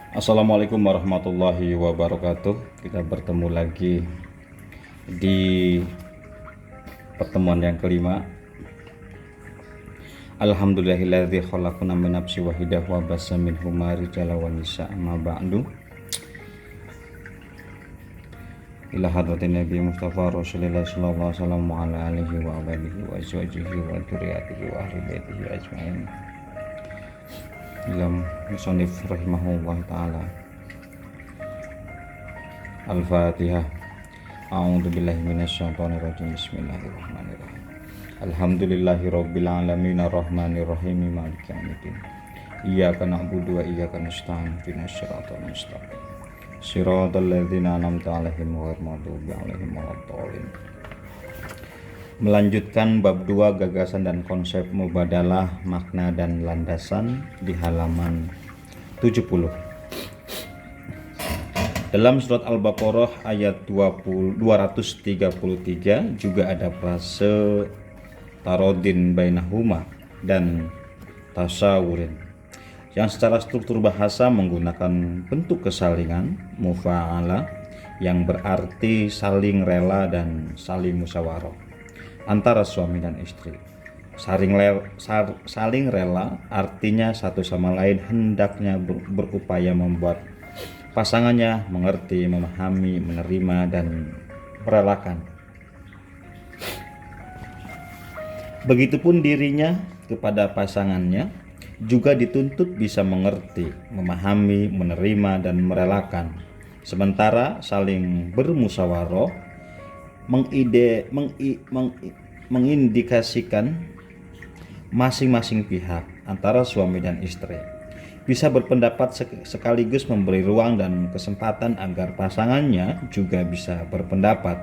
Assalamualaikum warahmatullahi wabarakatuh. Kita bertemu lagi di pertemuan yang kelima. Alhamdulillahilladzi khalaqana min nafsin wahidah wa bassa minhuma rijalan wa nisaa amma ba'du. Ila hadratin Nabi Mustafa Rasulullah sallallahu alaihi wasallam wa ala alihi wa alihi wa azwajihi wa dzurriyyatihi wa ahli baitihi ajmain. Dalam musannif rahimahullah taala. Al-Fatihah. A'udzubillahi minasyaitonir rajim. Bismillahirrahmanirrahim. Alhamdulillahirabbil alamin arrahmanir rahim maliki yaumiddin. Iyyaka na'budu wa iyyaka nasta'in ihdinas siratal mustaqim. Shiratal ladzina an'amta 'alaihim ghairil maghdubi 'alaihim waladdallin. Melanjutkan bab 2 gagasan dan konsep mubadalah, makna dan landasan di halaman 70. Dalam surat Al-Baqarah ayat 233 juga ada frase tarodin bainahuma dan tasawurin yang secara struktur bahasa menggunakan bentuk kesalingan mufa'alah yang berarti saling rela dan saling musyawarah antara suami dan istri. Saling rela artinya satu sama lain hendaknya berupaya membuat pasangannya mengerti, memahami, menerima, dan merelakan. Begitupun dirinya kepada pasangannya juga dituntut bisa mengerti, memahami, menerima, dan merelakan. Sementara saling bermusyawarah mengindikasikan masing-masing pihak antara suami dan istri bisa berpendapat sekaligus memberi ruang dan kesempatan agar pasangannya juga bisa berpendapat.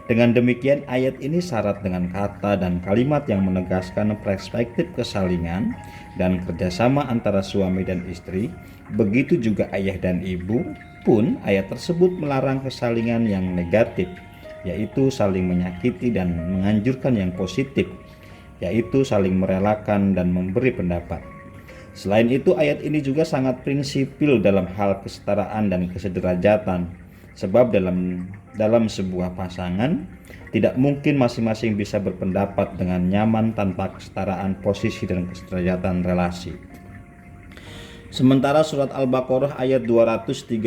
Dengan demikian, ayat ini syarat dengan kata dan kalimat yang menegaskan perspektif kesalingan dan kerjasama antara suami dan istri. Begitu juga ayah dan ibu pun ayat tersebut melarang kesalingan yang negatif, yaitu saling menyakiti, dan menganjurkan yang positif, yaitu saling merelakan dan memberi pendapat. Selain itu, ayat ini juga sangat prinsipil dalam hal kesetaraan dan kesederajatan, sebab dalam sebuah pasangan tidak mungkin masing-masing bisa berpendapat dengan nyaman tanpa kesetaraan posisi dan kesederajatan relasi. Sementara surat Al-Baqarah ayat 232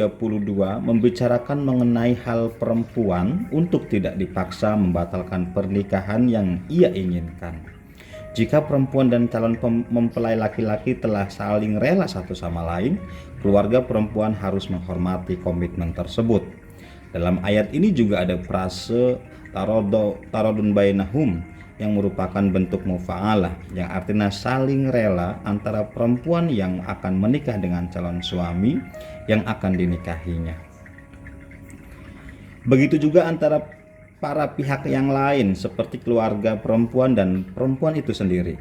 membicarakan mengenai hal perempuan untuk tidak dipaksa membatalkan pernikahan yang ia inginkan. Jika perempuan dan calon mempelai laki-laki telah saling rela satu sama lain, keluarga perempuan harus menghormati komitmen tersebut. Dalam ayat ini juga ada frase tarodun bainahum yang merupakan bentuk mufa'alah, yang artinya saling rela antara perempuan yang akan menikah dengan calon suami yang akan dinikahinya. Begitu juga antara para pihak yang lain seperti keluarga perempuan dan perempuan itu sendiri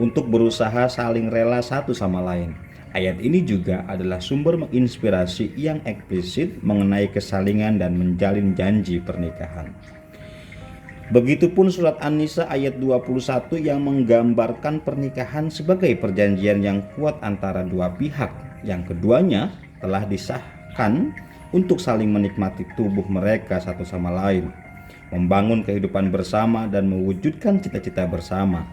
untuk berusaha saling rela satu sama lain. Ayat ini juga adalah sumber menginspirasi yang eksplisit mengenai kesalingan dan menjalin janji pernikahan. Begitupun surat An-Nisa ayat 21 yang menggambarkan pernikahan sebagai perjanjian yang kuat antara dua pihak yang keduanya telah disahkan untuk saling menikmati tubuh mereka satu sama lain, membangun kehidupan bersama dan mewujudkan cita-cita bersama.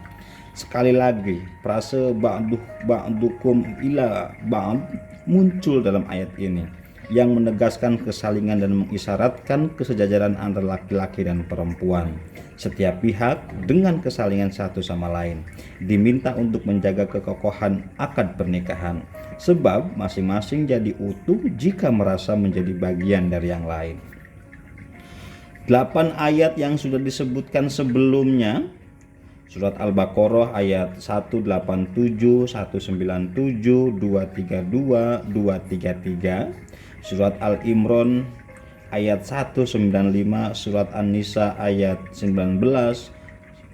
Sekali lagi, frase ba'dukum ila ba'd muncul dalam ayat ini yang menegaskan kesalingan dan mengisyaratkan kesejajaran antara laki-laki dan perempuan. Setiap pihak dengan kesalingan satu sama lain diminta untuk menjaga kekokohan akad pernikahan, sebab masing-masing jadi utuh jika merasa menjadi bagian dari yang lain. 8 ayat yang sudah disebutkan sebelumnya, surat Al-Baqarah ayat 187, 197, 232, 233, surat Al-Imran ayat 195, surat An-Nisa ayat 19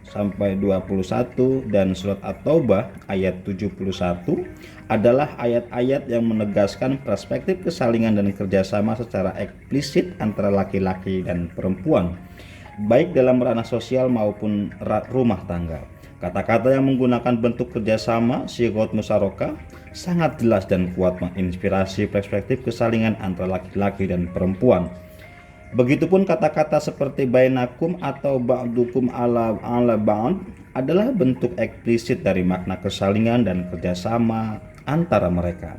sampai 21, dan surat At-Taubah ayat 71 adalah ayat-ayat yang menegaskan perspektif kesalingan dan kerjasama secara eksplisit antara laki-laki dan perempuan, baik dalam ranah sosial maupun rumah tangga. Kata-kata yang menggunakan bentuk kerjasama, sigot musyarakah, sangat jelas dan kuat menginspirasi perspektif kesalingan antara laki-laki dan perempuan. Begitupun kata-kata seperti bainakum atau ba'dukum ala ba'd adalah bentuk eksplisit dari makna kesalingan dan kerjasama antara mereka.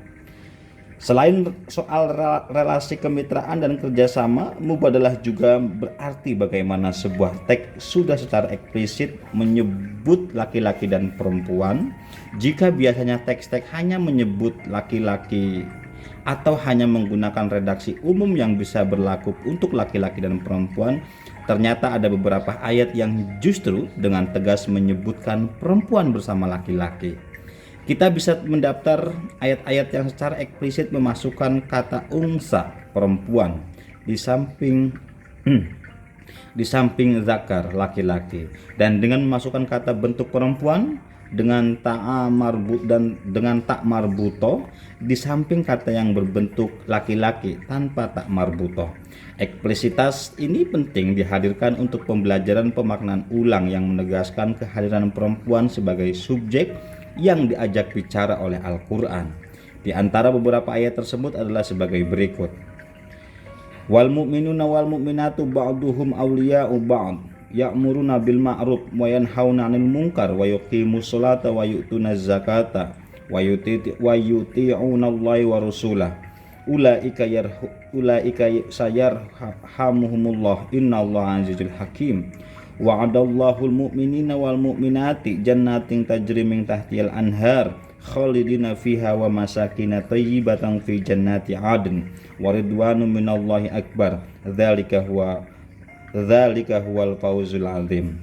Selain soal relasi kemitraan dan kerjasama, mubadalah juga berarti bagaimana sebuah teks sudah secara eksplisit menyebut laki-laki dan perempuan. Jika biasanya teks-teks hanya menyebut laki-laki atau hanya menggunakan redaksi umum yang bisa berlaku untuk laki-laki dan perempuan, ternyata ada beberapa ayat yang justru dengan tegas menyebutkan perempuan bersama laki-laki. Kita bisa mendaftar ayat-ayat yang secara eksplisit memasukkan kata unsa, perempuan, di samping zakar, laki-laki, dan dengan memasukkan kata bentuk perempuan dengan tak marbuto di samping kata yang berbentuk laki-laki tanpa tak marbuto. Eksplisitas ini penting dihadirkan untuk pembelajaran pemaknaan ulang yang menegaskan kehadiran perempuan sebagai subjek yang diajak bicara oleh Al-Quran. Di antara beberapa ayat tersebut adalah sebagai berikut. Wal mu'minuna wal mu'minatu ba'duhum awliya'u ba'd ya'muruna bil ma'ruf wa yanhauna 'anil munkar wa yuqimus sholata wa yu'tunaz zakata wa yuti'una Allaha wa rasulahu ulaika sayarhamuhumullah innallaha 'azizul hakim. Wa'adallahul mu'minina wal mu'minati jannatin tajri min tahtihal anhar khalidina fiha wa masakina thayyibatan fi jannati 'adn wa ridwanun minallahi akbar dzalika huwal fawzul 'azim.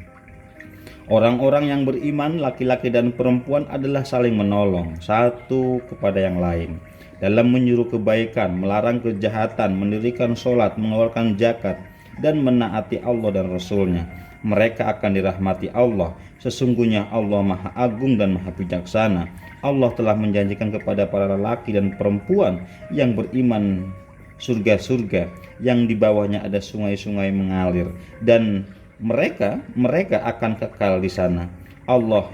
Orang-orang yang beriman, laki-laki dan perempuan, adalah saling menolong satu kepada yang lain dalam menyuruh kebaikan, melarang kejahatan, mendirikan sholat, mengeluarkan zakat, dan menaati Allah dan Rasul-Nya. Mereka akan dirahmati Allah. Sesungguhnya Allah Maha Agung dan Maha Bijaksana. Allah telah menjanjikan kepada para lelaki dan perempuan yang beriman surga-surga yang di bawahnya ada sungai-sungai mengalir, dan mereka akan kekal di sana. Allah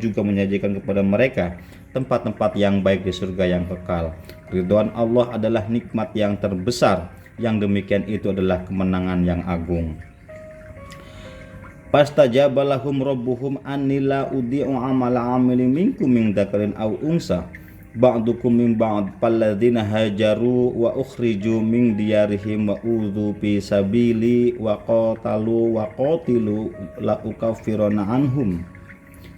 juga menjanjikan kepada mereka tempat-tempat yang baik di surga yang kekal. Ridwan Allah adalah nikmat yang terbesar. Yang demikian itu adalah kemenangan yang agung. Fastajaba lahum rabbuhum anni la udhi'u amala 'amilin minkum min dzakarin aw unsa ba'dukum min ba'd falladzina hajaru wa ukhriju min diyarihim wa udzu fi sabili wa qatalu wa qatilu la ukaffiruna anhum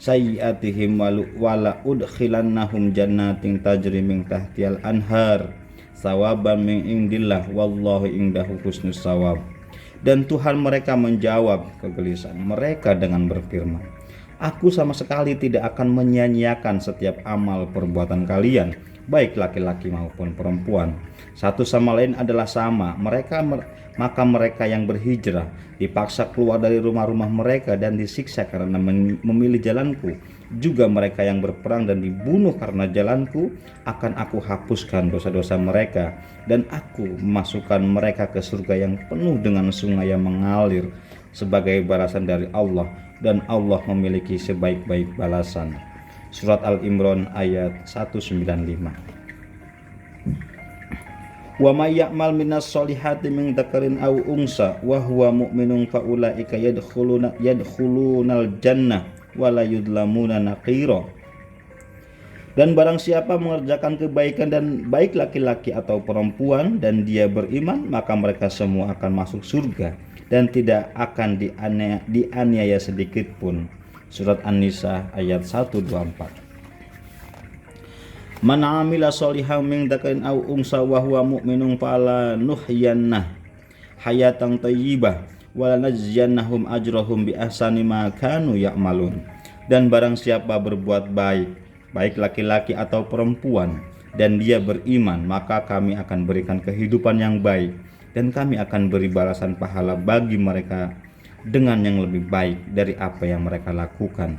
sayyi'atihim wa la udkhilannahum jannatin tajri min tahtihal anhar sawaban min indillah wallahu indahu husnus sawab. Dan Tuhan mereka menjawab kegelisahan mereka dengan berfirman, Aku sama sekali tidak akan menyia-nyiakan setiap amal perbuatan kalian, baik laki-laki maupun perempuan. Satu sama lain adalah sama. Maka mereka yang berhijrah dipaksa keluar dari rumah-rumah mereka dan disiksa karena memilih jalanku. Juga mereka yang berperang dan dibunuh karena jalanku, akan aku hapuskan dosa-dosa mereka, dan aku memasukkan mereka ke surga yang penuh dengan sungai yang mengalir sebagai balasan dari Allah, dan Allah memiliki sebaik-baik balasan. Surat Al-Imran ayat 195. Wa may ya'mal minas solihati min dzakarin aw unsa wa huwa mu'minun fa ulaika yadkhulunal jannah wa la yudlamuna naqira. Dan barang siapa mengerjakan kebaikan dan baik laki-laki atau perempuan dan dia beriman, maka mereka semua akan masuk surga dan tidak akan dianiaya sedikit pun. Surat An-Nisa ayat 124. Man amila sholihan min dzakarin aw unsa wa huwa mu'minun fala nuhyannah hayatan thayyibah wa lanajziyannahum ajrahum bi ahsani ma kanu ya'malun. Dan barang siapa berbuat baik laki-laki atau perempuan, dan dia beriman, maka kami akan berikan kehidupan yang baik, dan kami akan beri balasan pahala bagi mereka dengan yang lebih baik dari apa yang mereka lakukan.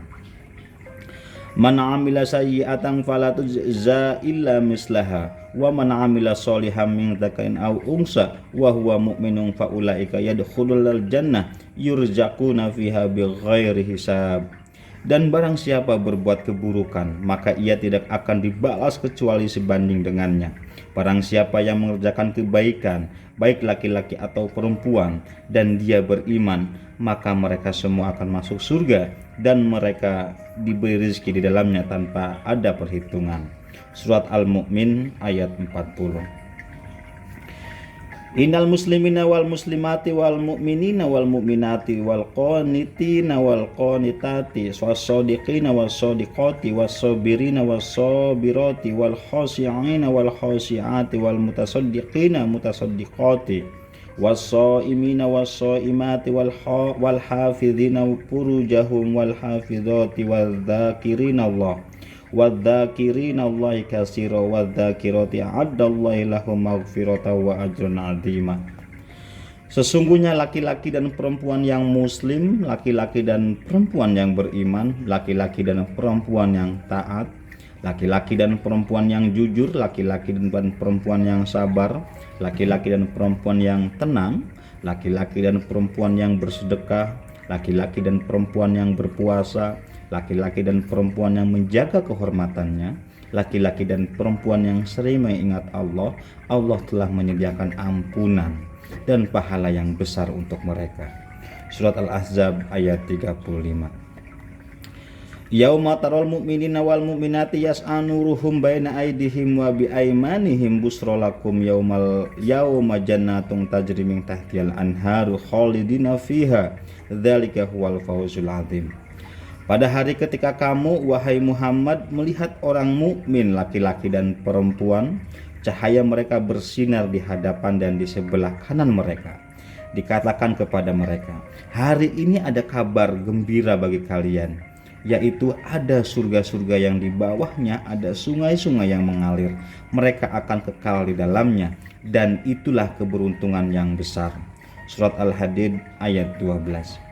Man amila sayyi'atan fala tujza illa mislaha wa man amila sholihan min dzakarin aw unsa wa huwa mu'minun fa ulaika yadkhulul jannah yurzaquna fiha bighairi hisab. Dan barang siapa berbuat keburukan, maka ia tidak akan dibalas kecuali sebanding dengannya. Barang siapa yang mengerjakan kebaikan, baik laki-laki atau perempuan, dan dia beriman, maka mereka semua akan masuk surga, dan mereka diberi rezeki di dalamnya tanpa ada perhitungan. Surat Al-Mu'min ayat 40. Innal muslimina wal muslimati wal mu'minina wal mu'minati wal qanitina wal qanitati was shadiqina was shadiqati was sabirina was sabirati wal khashi'ina wal khashi'ati wal mutasaddiqina mutasaddiqati was shaimina was shaimati wal hafizina furujahum wal hafizati wal dzakirina Allah wadzakirina Allahi katsira wadzakirati a'addallahi lahum maghfiratan wa ajran 'azima. Sesungguhnya laki-laki dan perempuan yang muslim, laki-laki dan perempuan yang beriman, laki-laki dan perempuan yang taat, laki-laki dan perempuan yang jujur, laki-laki dan perempuan yang sabar, laki-laki dan perempuan yang tenang, laki-laki dan perempuan yang bersedekah, laki-laki dan perempuan yang berpuasa, laki-laki dan perempuan yang menjaga kehormatannya, laki-laki dan perempuan yang sering mengingat Allah, Allah telah menyediakan ampunan dan pahala yang besar untuk mereka. Surat Al-Ahzab ayat 35. Yauma taral mu'minina wal mu'minati yas'a nuruhum baina aydihim wa bi aymanihim busralakum yauma jannatun tajri min tahtihal anharu khalidina fiha dzalika huwal fawzul 'adzim. Pada hari ketika kamu, wahai Muhammad, melihat orang mukmin laki-laki dan perempuan, cahaya mereka bersinar di hadapan dan di sebelah kanan mereka. Dikatakan kepada mereka, hari ini ada kabar gembira bagi kalian, yaitu ada surga-surga yang di bawahnya ada sungai-sungai yang mengalir. Mereka akan kekal di dalamnya, dan itulah keberuntungan yang besar. Surat Al-Hadid ayat 12.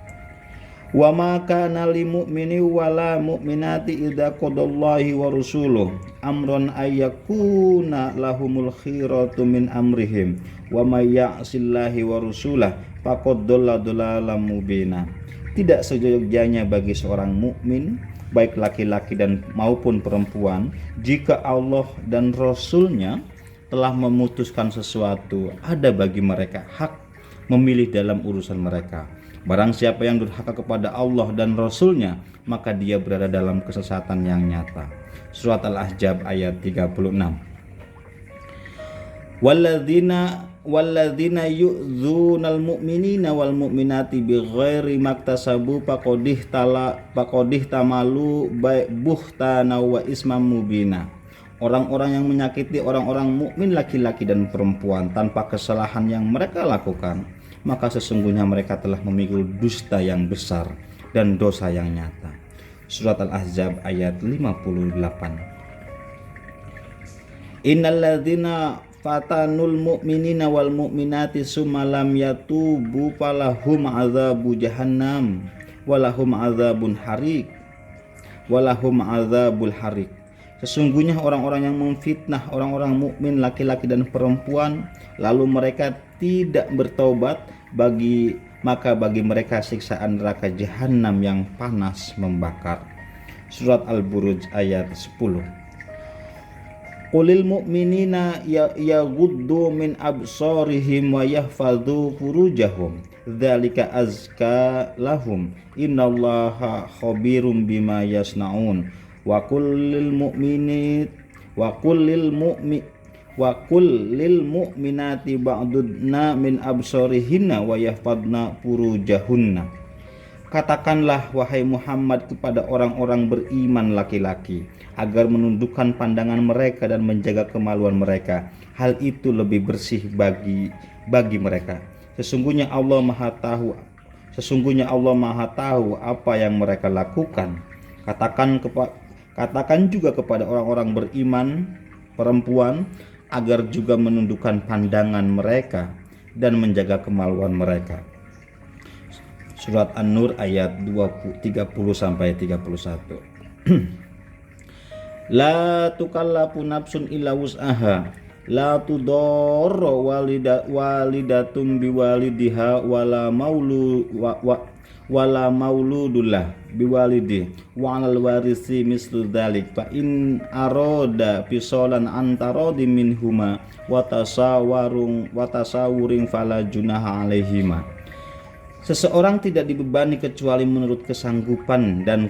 Wa ma kana lil mu'mini wala mu'minati idza qadallahi wa rasuluhu amran ayyakuna lahumul khiratu min amrihim wa may ya'sillahi wa rasulahu faqad dhalla dhalalan mubina. Tidak seyogyanya bagi seorang mukmin, baik laki-laki dan maupun perempuan, jika Allah dan Rasul-Nya telah memutuskan sesuatu, ada bagi mereka hak memilih dalam urusan mereka. Barang siapa yang durhaka kepada Allah dan Rasul-Nya, maka dia berada dalam kesesatan yang nyata. Surat Al-Ahzab ayat 36. Walladzina yu'dzunal mu'minina wal mu'minati bighairi maktasabu faqadih tamalu buhtana wa ismam mubina. Orang-orang yang menyakiti orang-orang mukmin laki-laki dan perempuan tanpa kesalahan yang mereka lakukan, maka sesungguhnya mereka telah memikul dusta yang besar dan dosa yang nyata. Surat Al-Ahzab ayat 58. Innal ladzina fatanul mu'minina wal mu'minati summa lam yatubu falahum adzabu jahannam walahum adzabun harik walahum adzabul harik. Sesungguhnya orang-orang yang memfitnah orang-orang mukmin laki-laki dan perempuan lalu mereka tidak bertaubat, maka bagi mereka siksaan neraka jahanam yang panas membakar. Surat Al-Buruj ayat 10. Qulil mu'minina yaghuddu min absarihim wa yahfadhu furujahum dzalika azka lahum innallaha khabirum bima yasnaun wa kullil mu'minati ba'dudna min absarihinna wa yahfadna furujahunna. Katakanlah wahai Muhammad kepada orang-orang beriman laki-laki agar menundukkan pandangan mereka dan menjaga kemaluan mereka. Hal itu lebih bersih bagi mereka. Sesungguhnya Allah Maha tahu apa yang mereka lakukan. Katakan juga kepada orang-orang beriman perempuan agar juga menundukkan pandangan mereka dan menjaga kemaluan mereka. Surat An-Nur ayat 30 sampai 31. La tukallafu nafsun illa wus'aha la tudarra walidatun biwalidiha wala wala mauludullah biwalidi wa 'alal warisi mislu dzalik fa in arada fisalan antaradi minhuma wa tasawurin fala junaha alaihima. Seseorang tidak dibebani kecuali menurut kesanggupan dan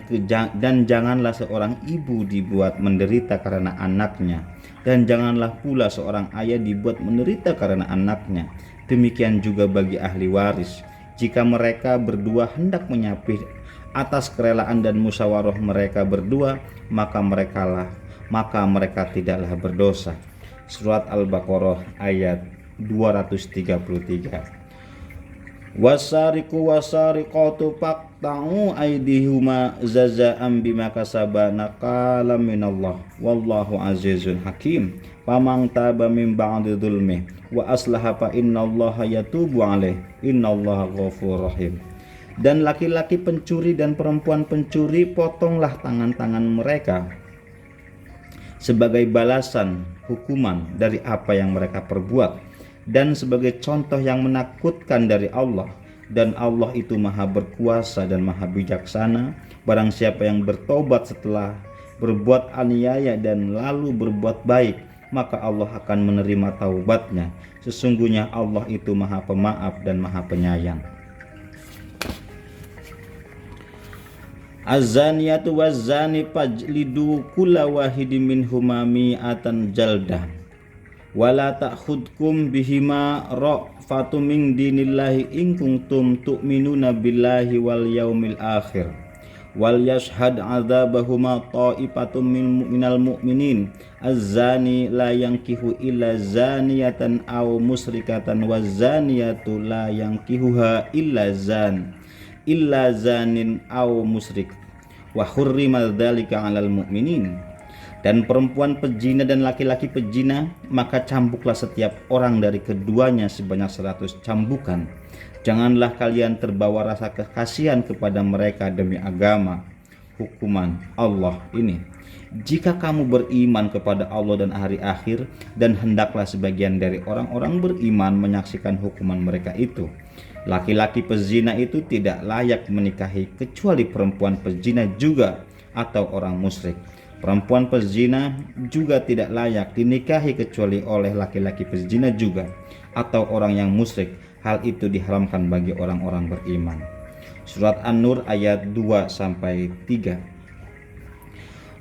janganlah seorang ibu dibuat menderita karena anaknya, dan janganlah pula seorang ayah dibuat menderita karena anaknya. Demikian juga bagi ahli waris, jika mereka berdua hendak menyapih atas kerelaan dan musyawarah mereka berdua, maka mereka tidaklah berdosa. Surat Al-Baqarah ayat 233. Wasariqu wasariqatu faqta'u aydihuma jazaa'an bima kasaba naqalam minallah wallahu azizun hakim. Faman taba min ba'di dzulmi wa aslaha fa innallaha yatubu alaih innallaha ghafurur rahim. Dan laki-laki pencuri dan perempuan pencuri, potonglah tangan-tangan mereka sebagai balasan hukuman dari apa yang mereka perbuat, dan sebagai contoh yang menakutkan dari Allah, dan Allah itu maha berkuasa dan maha bijaksana. Barang siapa yang bertobat setelah berbuat aniaya dan lalu berbuat baik, maka Allah akan menerima taubatnya. Sesungguhnya Allah itu maha pemaaf dan maha penyayang. Az-zaniyatu waz-zani fajlidu kulla wahidin minhuma mi'atan jaldah wala ta'khudkum bihima ra'fatun min dinillahi in kuntum tu'minuna billahi wal yaumil akhir wal yashhad 'adzabahuma ta'ifatun minal mu'minin. Az-zani la yankihu illa zaniyatan aw musyrikatan waz-zaniyatu la yankihuha illa zanin aw musyrik wa hurrima dzalika 'alal mu'minin. Dan perempuan pezina dan laki-laki pezina, maka cambuklah setiap orang dari keduanya sebanyak 100 cambukan. Janganlah kalian terbawa rasa kekasihan kepada mereka demi agama hukuman Allah ini. Jika kamu beriman kepada Allah dan hari akhir, dan hendaklah sebagian dari orang-orang beriman menyaksikan hukuman mereka itu. Laki-laki pezina itu tidak layak menikahi kecuali perempuan pezina juga atau orang musyrik. Perempuan pezina juga tidak layak dinikahi kecuali oleh laki-laki pezina juga atau orang yang musyrik. Hal itu diharamkan bagi orang-orang beriman. Surat An-Nur ayat 2-3.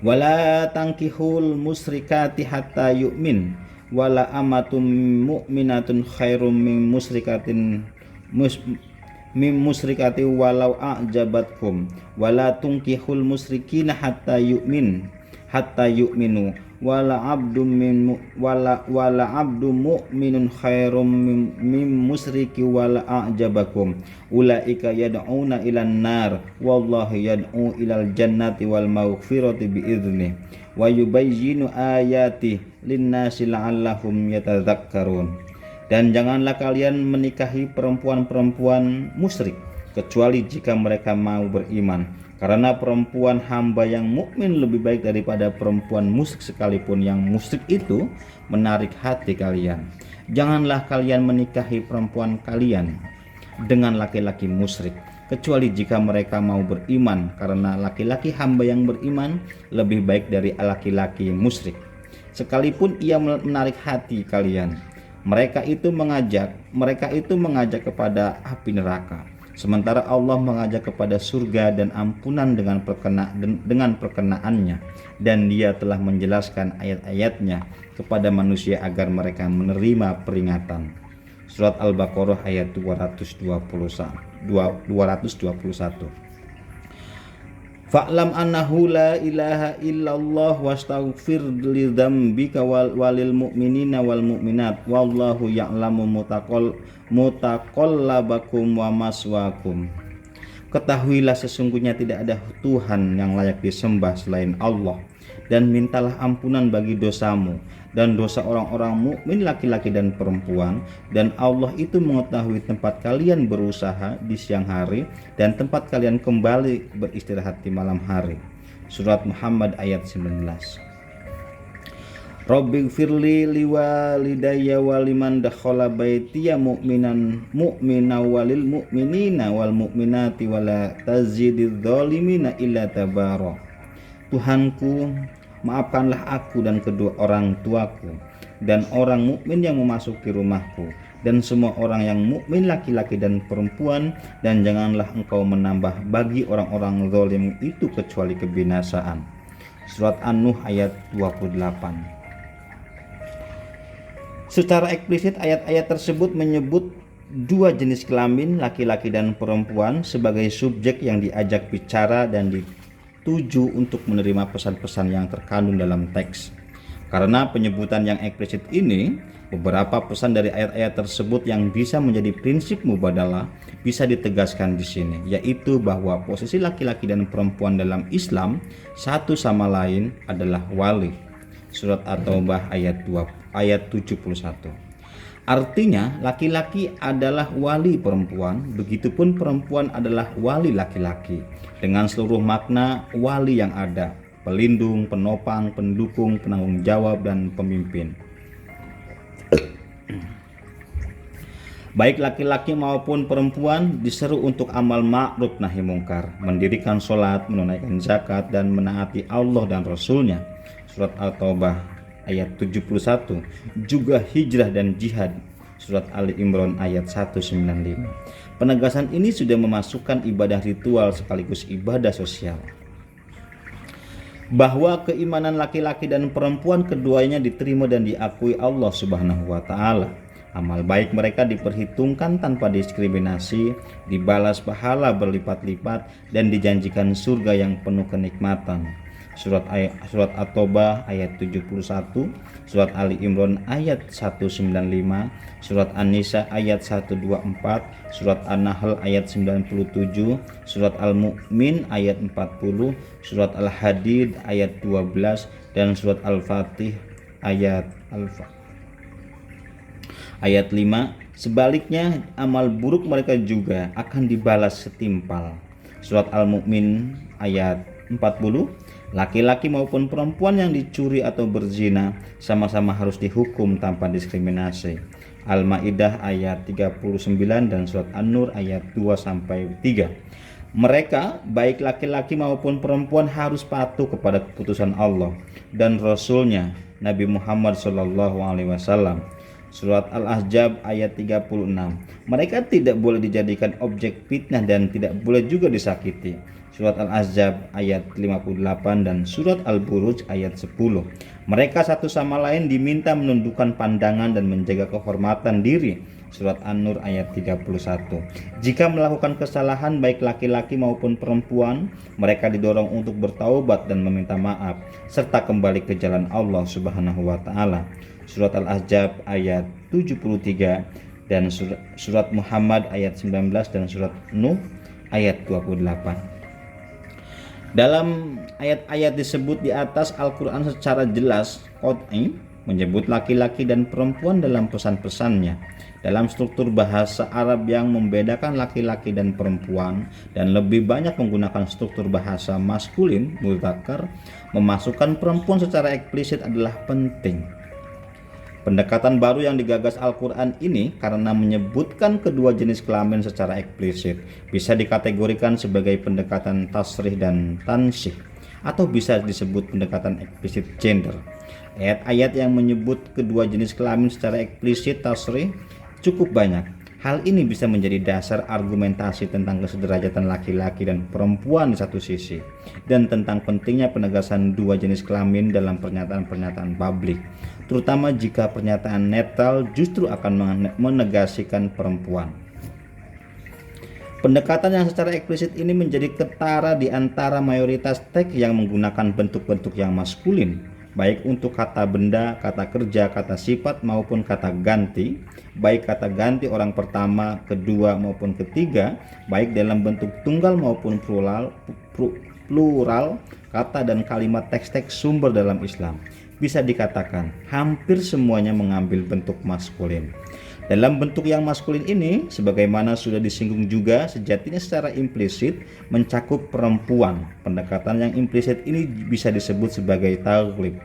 Wala tankihul musyrikati hatta yu'min wala amatum mu'minatun khairum min musyrikati walau a'jabatkum wala tunkihul musyrikina hatta yu'minu wala abdu mu'minun khairum min musyriki wala a'jabakum ulaika yad'una ilan nar wallahu yad'u ilal jannati wal maghfirati bi'idznih wa yubayyinu ayati linnasi la'allahum yatadzakkarun. Dan janganlah kalian menikahi perempuan-perempuan musyrik kecuali jika mereka mau beriman, karena perempuan hamba yang mukmin lebih baik daripada perempuan musyrik, sekalipun yang musyrik itu menarik hati kalian. Janganlah kalian menikahi perempuan kalian dengan laki-laki musyrik kecuali jika mereka mau beriman, karena laki-laki hamba yang beriman lebih baik dari laki-laki musyrik, sekalipun ia menarik hati kalian. Mereka itu mengajak kepada api neraka, sementara Allah mengajak kepada surga dan ampunan dengan perkenaannya, dan Dia telah menjelaskan ayat-ayatnya kepada manusia agar mereka menerima peringatan. Surat Al-Baqarah ayat 221. Fa'lam annahu la ilaha illallah wastaghfir lidzambika walil mu'minina wal mu'minat wallahu ya'lamu mutaqallabakum wa maswaakum. Ketahuilah sesungguhnya tidak ada Tuhan yang layak disembah selain Allah, dan mintalah ampunan bagi dosamu dan dosa orang-orang mukmin laki-laki dan perempuan, dan Allah itu mengetahui tempat kalian berusaha di siang hari dan tempat kalian kembali beristirahat di malam hari. Surat Muhammad ayat 19. Rabbi firli liwalidayya waliman dakhala baitiya mu'mina walil mu'minina wal mu'minati wala tazididz zalimina illa tabara. Tuhanku, maafkanlah aku dan kedua orang tuaku dan orang mukmin yang memasuki rumahku dan semua orang yang mukmin laki-laki dan perempuan, dan janganlah engkau menambah bagi orang-orang zalim itu kecuali kebinasaan. Surat An-Nuh ayat 28. Secara eksplisit ayat-ayat tersebut menyebut dua jenis kelamin, laki-laki dan perempuan, sebagai subjek yang diajak bicara dan dituju untuk menerima pesan-pesan yang terkandung dalam teks. Karena penyebutan yang eksplisit ini, beberapa pesan dari ayat-ayat tersebut yang bisa menjadi prinsip mubadalah bisa ditegaskan di sini, yaitu bahwa posisi laki-laki dan perempuan dalam Islam satu sama lain adalah wali. Surat At-Taubah ayat 71. Artinya laki-laki adalah wali perempuan, begitupun perempuan adalah wali laki-laki, dengan seluruh makna wali yang ada: pelindung, penopang, pendukung, penanggung jawab, dan pemimpin. Baik laki-laki maupun perempuan diseru untuk amal ma'ruf nahi mungkar, mendirikan sholat, menunaikan zakat, dan menaati Allah dan Rasulnya. Surat At-Taubah ayat 71. Juga hijrah dan jihad. Surat Ali Imran ayat 195. Penegasan ini sudah memasukkan ibadah ritual sekaligus ibadah sosial, bahwa keimanan laki-laki dan perempuan keduanya diterima dan diakui Allah Subhanahu wa Ta'ala. Amal baik mereka diperhitungkan tanpa diskriminasi, dibalas pahala berlipat-lipat, dan dijanjikan surga yang penuh kenikmatan. Surat At-Taubah ayat 71, Surat Ali Imran ayat 195, Surat An-Nisa ayat 124, Surat An-Nahl ayat 97, Surat Al-Mu'min ayat 40, Surat Al-Hadid ayat 12, dan Surat Al-Fatih ayat 5. Sebaliknya, amal buruk mereka juga akan dibalas setimpal. Surat Al-Mu'min ayat 40, laki-laki maupun perempuan yang dicuri atau berzina sama-sama harus dihukum tanpa diskriminasi. Al-Maidah ayat 39 dan Surat An-Nur ayat 2-3. Mereka, baik laki-laki maupun perempuan, harus patuh kepada keputusan Allah dan Rasulnya Nabi Muhammad SAW. Surat Al-Ahzab ayat 36. Mereka tidak boleh dijadikan objek fitnah dan tidak boleh juga disakiti. Surat Al-Ahzab ayat 58 dan Surat Al-Buruj ayat 10. Mereka satu sama lain diminta menundukkan pandangan dan menjaga kehormatan diri. Surat An-Nur ayat 31. Jika melakukan kesalahan baik laki-laki maupun perempuan, mereka didorong untuk bertaubat dan meminta maaf serta kembali ke jalan Allah Subhanahu wa Ta'ala. Surat Al-Ahzab ayat 73 dan Surat Muhammad ayat 19 dan Surat Nuh ayat 28. Dalam ayat-ayat disebut di atas, Al-Quran secara jelas qat'i menyebut laki-laki dan perempuan dalam pesan-pesannya. Dalam struktur bahasa Arab yang membedakan laki-laki dan perempuan dan lebih banyak menggunakan struktur bahasa maskulin mudzakkar, memasukkan perempuan secara eksplisit adalah penting. Pendekatan baru yang digagas Al-Quran ini karena menyebutkan kedua jenis kelamin secara eksplisit bisa dikategorikan sebagai pendekatan tasrih dan tansyih, atau bisa disebut pendekatan eksplisit gender. Ayat-ayat yang menyebut kedua jenis kelamin secara eksplisit tasrih cukup banyak. Hal ini bisa menjadi dasar argumentasi tentang kesederajatan laki-laki dan perempuan di satu sisi, dan tentang pentingnya penegasan dua jenis kelamin dalam pernyataan-pernyataan publik, terutama jika pernyataan netral justru akan menegasikan perempuan. Pendekatan yang secara eksplisit ini menjadi ketara di antara mayoritas teks yang menggunakan bentuk-bentuk yang maskulin, baik untuk kata benda, kata kerja, kata sifat maupun kata ganti, baik kata ganti orang pertama, kedua maupun ketiga, baik dalam bentuk tunggal maupun plural kata dan kalimat teks-teks sumber dalam Islam. Bisa dikatakan hampir semuanya mengambil bentuk maskulin. Dalam bentuk yang maskulin ini, sebagaimana sudah disinggung juga, sejatinya secara implisit mencakup perempuan. Pendekatan yang implisit ini bisa disebut sebagai taghlib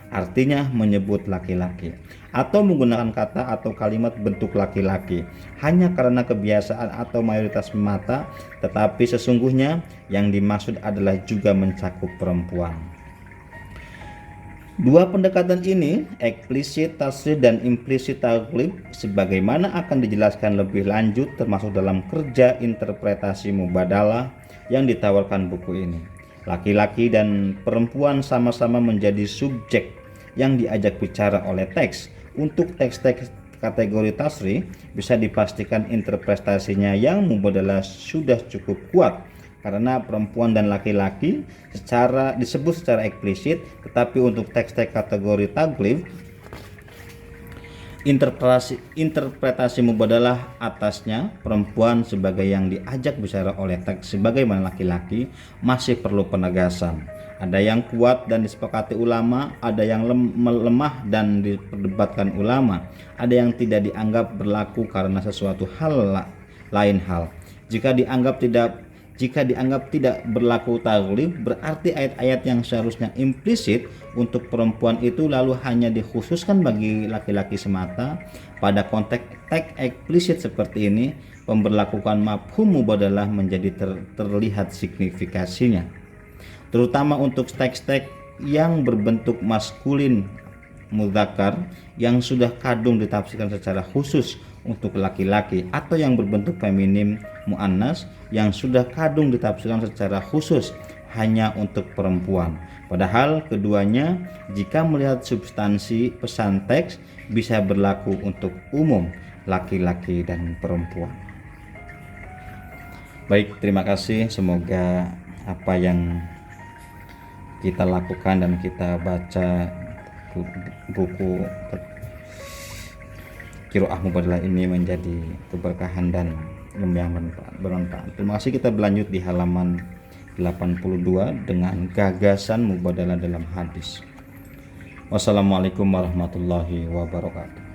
artinya menyebut laki-laki, atau menggunakan kata atau kalimat bentuk laki-laki hanya karena kebiasaan atau mayoritas semata, tetapi sesungguhnya yang dimaksud adalah juga mencakup perempuan. Dua pendekatan ini, eksplisit tasrih dan implisit taklif, sebagaimana akan dijelaskan lebih lanjut termasuk dalam kerja interpretasi mubadalah yang ditawarkan buku ini. Laki-laki dan perempuan sama-sama menjadi subjek yang diajak bicara oleh teks. Untuk teks-teks kategori tasrih bisa dipastikan interpretasinya yang mubadalah sudah cukup kuat, karena perempuan dan laki-laki disebut secara eksplisit, tetapi untuk teks-teks kategori taklif, interpretasi mubadalah atasnya perempuan sebagai yang diajak bicara oleh teks sebagaimana laki-laki masih perlu penegasan. Ada yang kuat dan disepakati ulama, ada yang lemah dan diperdebatkan ulama, ada yang tidak dianggap berlaku karena sesuatu lain hal. Jika dianggap tidak berlaku taklif, berarti ayat-ayat yang seharusnya implisit untuk perempuan itu lalu hanya dikhususkan bagi laki-laki semata. Pada konteks teks eksplisit seperti ini, pemberlakuan mafhum mubadalah menjadi terlihat signifikasinya, terutama untuk teks-teks yang berbentuk maskulin mudzakkar yang sudah kadung ditafsirkan secara khusus untuk laki-laki, atau yang berbentuk feminim muannas yang sudah kadung ditafsirkan secara khusus hanya untuk perempuan. Padahal keduanya, jika melihat substansi pesan teks, bisa berlaku untuk umum laki-laki dan perempuan. Baik, terima kasih. Semoga apa yang kita lakukan dan kita baca buku Qiraah Mubadalah ini menjadi keberkahan dan yang bermanfaat. Terima kasih. Kita berlanjut di halaman 82 dengan gagasan mubadalah dalam hadis. Wassalamualaikum warahmatullahi wabarakatuh.